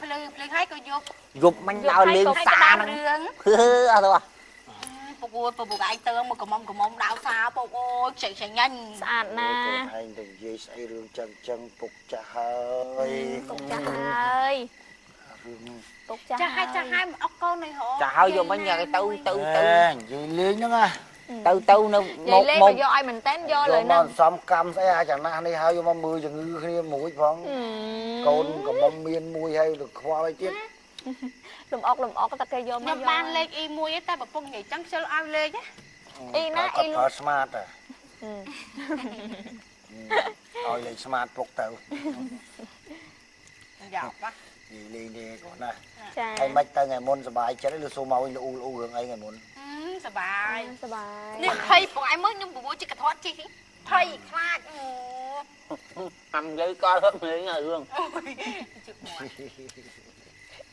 ភ្លើងហើយក៏យប់មិញដល់លេងសាហ្នឹងអត់ទេពុកអូយពុកឯងទៅមកកំមុំដៅសាពុកអូយខ្ចីញ៉ាញ់ស្អាតណាស់ឯងទៅនិយាយស្អីរឿងចឹងពុកចាស់ហើយពុកចាស់ហើយពុកចាស់ហើយអស់កូននៅហ៎ចាស់ហើយយកមិញទៅនិយាយលេងហ្នឹងណាទៅនៅមកលេងមកយកឲ្យមែនតើយកលើហ្នឹងសំកម្មស្អីអាចណាស់នេះហើយយកមកមើលជំងឺគ្នាមួយផងកូនកំមុំមានមួយហើយទៅខ្វល់អីទៀតលំអុកតែគេយកមកខ្ញុំបានលេខ E1 ទេតែប្រពន្ធនិយាយចឹងខ្ជិលឲ្យលេខអ៊ីណាអ៊ីលស្មាតឲ្យលេខស្មាតពុកទៅយ៉ាប់លេងនេះគាត់ណាហើយមិនទៅថ្ងៃមុនសុបាយចិត្តឬសូមមកវិញលូរឿងអីថ្ងៃមុនសុបាយនេះភ័យពួកឯងមើលខ្ញុំប្រមូលជិះកធាត់ជិះភ័យខ្លាចអាំលើកលហឹកលេងរឿង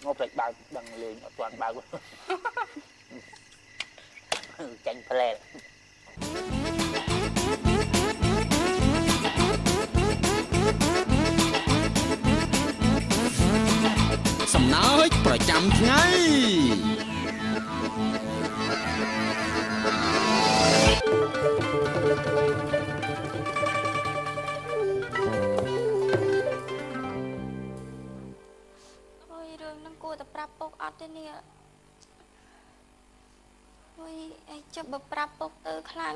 ងប់តែបើកដឹងលេងអត់ទាន់បើកចាញ់ផ្លែសំណើចប្រចាំថ្ងៃតែប្រាប់ពុកអត់ទេនេះអុយឯងចាប់បើប្រាប់ពុកទៅខ្លាច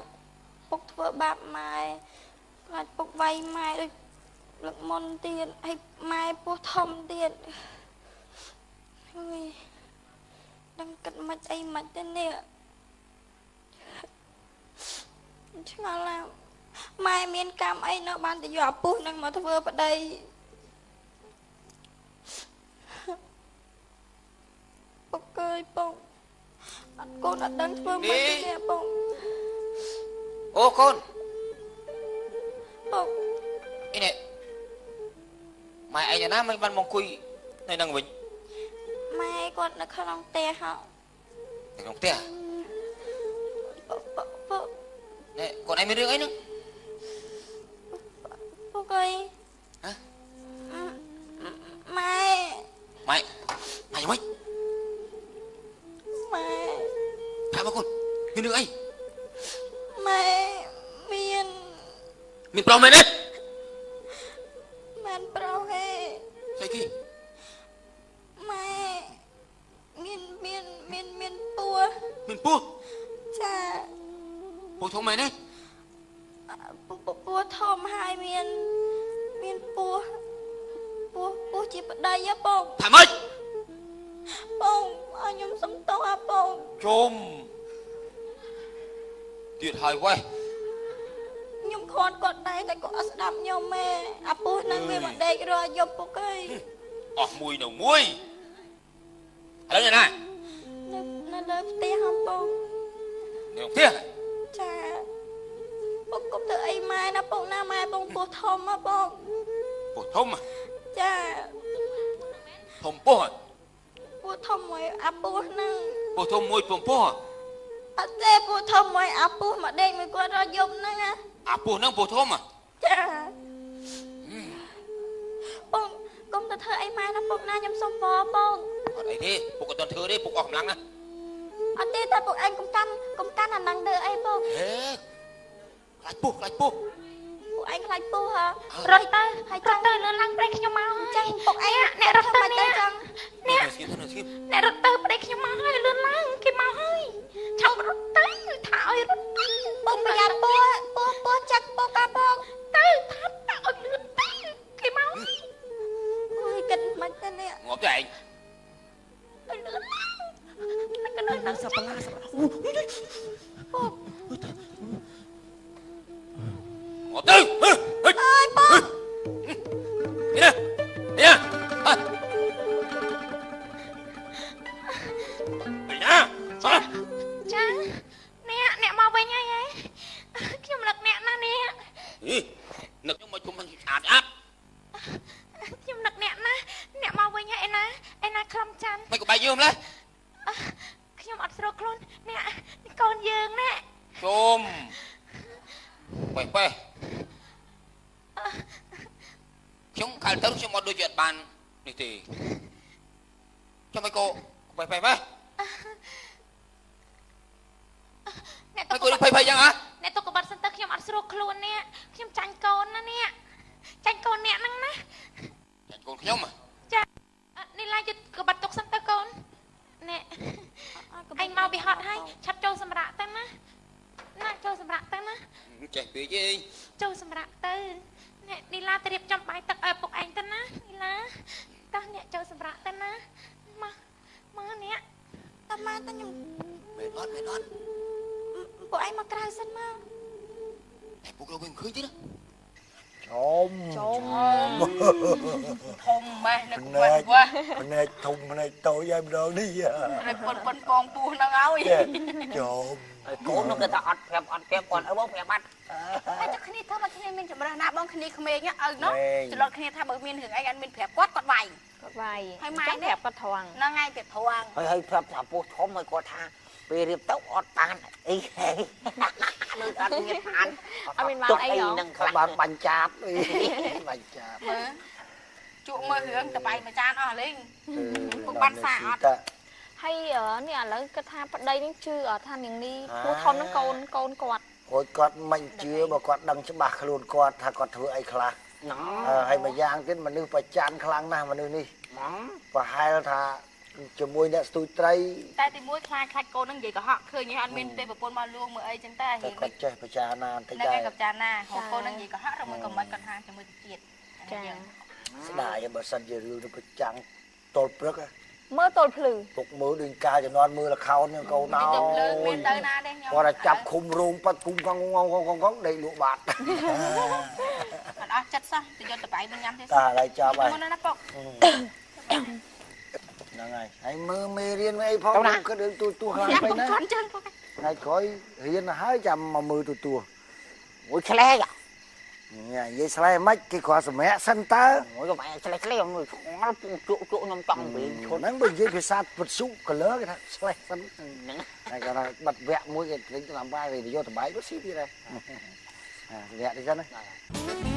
ពុកធ្វើបាបម៉ែខ្លាចពុកវាយម៉ែដូចលឹកមុនទៀតហើយម៉ែពោះធំទៀតអុយដឹងគិតមិនអីមិនទេនេះឆ្ងល់ណាស់ម៉ែមានកម្មអីនៅបានទៅយកអាពុះនឹងមកធ្វើប្តីពុកអើយពុកអត់កូនអត់ដឹងធ្វើមិនទេពុកអូកូនពុកអីនេះម៉ែឯងណាមិនបានមកអង្គុយនៅនឹងវិញម៉ែគាត់នៅក្នុងផ្ទះហ៎ក្នុងផ្ទះពុកនេះកូនឯងមានរឿងអីហ្នឹងពុកអើយហ៎ម៉ែយ៉ាងម៉េចម៉ែប្រាប់មកកូនមានរឿងអីម៉ែមានប្រុសមែនទេមិនប្រុសទេស្អីគេម៉ែមានពោះចាពោះធំមែនទេពោះធំហើយមានពោះជាប្តីហ៎បងថាម៉េចបងឲ្យខ្ញុំសុំទោសអាបងជុំទៀតហើយវ៉េខ្ញុំខាត់គាត់ដែរតែគាត់អត់ស្ដាប់ខ្ញុំទេអាពោះនឹងវាមកដេករាល់យប់ពុកអើយអស់មួយនៅមួយឥឡូវណានៅលើផ្ទះហ៎បងនៅផ្ទះចាពុកកុំទៅអីម៉ែណាពុកណាម៉ែបងពោះធំហ៎បងពោះធំចាធំពោះធំមួយអាពោះហ្នឹងពោះធំមួយពងពោះអត់ទេពោះធំមួយអាពោះមកដេកមួយគាត់រាល់យប់ហ្នឹងណាអាពោះហ្នឹងពោះធំចាបងកុំទៅធ្វើអីម៉ែណាពុកណាខ្ញុំសុំវល់បងអត់អីទេពុកអត់ទាន់ធ្វើទេពុកអស់កម្លាំងណាអត់ទេតែពុកឯងកុំកាន់អាហ្នឹងទៅអីបងហេខ្លាចពោះពួកឯងខ្លាចពោះហ៎រត់ទៅហើយចង់ទៅលឿនឡើងប្តីខ្ញុំមកចាញ់ពុកឯងអ្នករត់ទៅនេះចឹងអ្នករត់ទៅប្តីខ្ញុំមកហើយលឿនឡើងគេមកហើយឆាប់រត់ទៅថាឲ្យរត់ទៅពុកប្រយ័ត្នពោះចាក់ពុកអាបងទៅថាឲ្យលឿនទៅគេមកអើយគិតមិនទេនេះងាប់ទៅឯងឲ្យលឿនឡើងកណ្ដោសប្លាពុកអត់ទៅអើយពុកនេះនេះចាអ្នកមកវិញហើយខ្ញុំនឹកអ្នកណានេះនឹកខ្ញុំមកជុំមិនស្អាតខ្ញុំនឹកអ្នកណាអ្នកមកវិញហើយឯណាខ្លំចាំមិនក៏បែកយឺមឡើយខ្ញុំអត់ស្រួលខ្លួនអ្នកកូនយើងណាជុំបែកខ្ញុំកាលទៅខ្ញុំអត់ដូចជាអត់បាននេះទេ cho mày cô phải phải mấy អ្នក mày ទុក cô đi phải phải chăng hả អ្នកទុកកបាត់សិនទៅខ្ញុំអត់ស្រួលខ្លួននេះខ្ញុំចាញ់កូនណានេះចាញ់កូនអ្នកហ្នឹងណា Chàng cô nhóm mà ចានេះឡាយយកកបាត់ទុកសិនទៅកូននេះអញមកពីហត់ហើយឆាប់ចូលសម្រាប់ទៅណាណាចូលសម្រាប់ទៅណា chạy phía chứ ចូលសម្រាប់ទៅអ្នកនីឡាត្រៀមចំបាយទឹកឲ្យពុកឯងទៅណានីឡាតោះអ្នកចូលសម្រាប់ទៅណាមកអ្នក តាម៉ែតាខ្ញុំ mệt lắm ពួកឯងមកក្រៅសិនមក này buộc đâu mình khơi chứ đó ចុំ ធំម៉េះនៅ ភ្ ខ្វា នែ ស់ ក ខ្វាស់ ភ្នែកធំភ្នែកតូចហើយម្ដងនេះ ប៉ុនកងពស់ហ្នឹងហើយ ចុំ កូននោះគេថាអត់ប្រាប់គាត់អើបងប្រាប់បាត់ តែចុះគ្នាធ្វើមកគ្នាមានចម្រាស់ណាបងគ្នាក្មេងឪនោះច្រឡំគ្នាថាបើមានរឿងអីអត់មានប្រាប់គាត់វាយ គាត់វាយ ហើយម៉ែ ចាំ នេះ ប្រាប់គាត់ត្រង់ ហ្នឹងហើយប្រាប់ត្រង់ ហើយប្រាប់ថាពោះធំហើយគាត់ថាពេលរៀបទៅអត់បានអីហេលើអត់មានបាន អត់មានបានអីហ៎ នឹង ខ្លាចបានបាញ់ចាបអីបាញ់ចាប មើលជក់មើលរឿងតបាយមួយចានអស់លេង ពុកបានសាអត់ ហើយនេះឥឡូវគាត់ថាប្តីនេះជឿថានាងនេះពូធំនឹងកូនគាត់ រួចគាត់មិនជឿបើគាត់ដឹងច្បាស់ខ្លួនគាត់ថាគាត់ធ្វើអីខ្លះ ហ្នឹង ហើយម្យ៉ាងទៀតមនុស្សប្រច័ណ្ឌខ្លាំងណាស់មនុស្សនេះ ហ្នឹង ប្រហែលថាជាមួយអ្នកស្ទូចត្រី តែទីមួយខ្លាចកូននឹងនិយាយកុហកឃើញហើយអត់មានទេប្រពន្ធមកលួងមើលអីចឹងតែ តែ រៀង គាត់ចេះប្រចារណាបន្តិច នៅ ដែរ កັບចាណាកូននឹងនិយាយកុហកឬមួយក៏មិនគាត់ថាជាមួយទៅទៀត ចា ស្ដាយបើសិនជារឿងទៅប្រចាំងតលព្រឹក មើលទល់ភ្លឺ ពុកមើលដូចកាលជំនាន់មើលលខោនកូន ទៅ អើ លើមា យ នទៅណាទេខ្ញុំ គាត់តែចាប់ឃុំរោងប៉ាត់គុំកងងដេកលក់បាត់ អត់អស់ចិត្តសោះទៅយកតបាយមកញ៉ាំទេ តាឡើយចាប់ហើយ មុនណាពុក ហ្នឹងហើយហើយមើលមេរៀនអីផងគិតរឿងទូខ្លាំងពេកណា គាត់ចឹងពុក ថ្ងៃក្រោយរៀនហើយចាំមកមើលទូ មួយឆ្លែក ញ៉ានិយាយឆ្លើយមិនគេគ្រាន់សម្រាប់សិនតើ មួយក៏បែឆ្លែកមួយឆ្ងល់ពុះជក់ខ្ញុំចង់វិញឈុត ហ្នឹងបើនិយាយភាសាពុតសុកលឺគេថាឆ្លេះសិន ហ្នឹង តែគាត់ថាបិទវគ្គមួយគេលេងតាមបាយគេយកតបាយទៅស៊ីទៀតដែរវគ្គនេះសិនណា